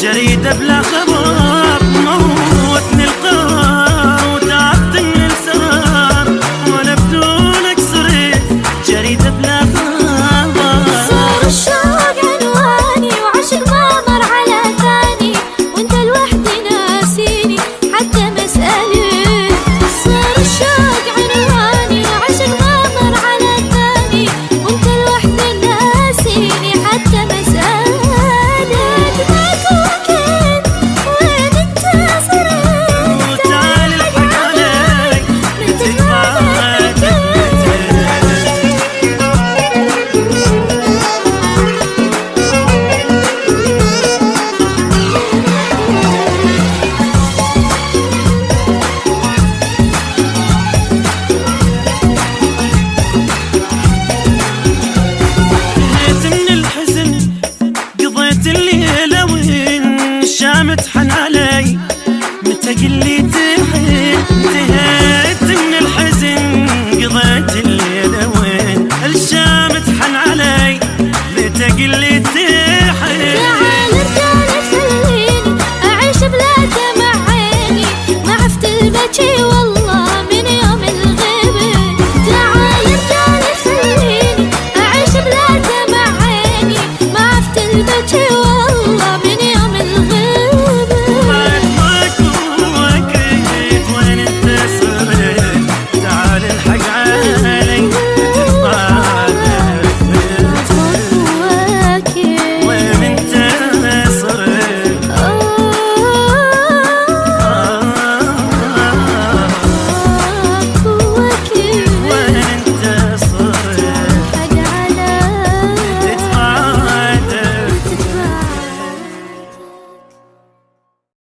جريدة بلا خبر موتني القهر وتعبت من السهر وانا بدونك صرت جريدة بلا خبر. صار الشوق عنواني وعشق ما مر على ثاني وانت لوحدي ناسيني حتى مسألة. صار الشوق عنواني وعشق ما مر على ثاني وانت لوحدي ناسيني حتى مسألة. الليلة وين شامت حن علي متى قلي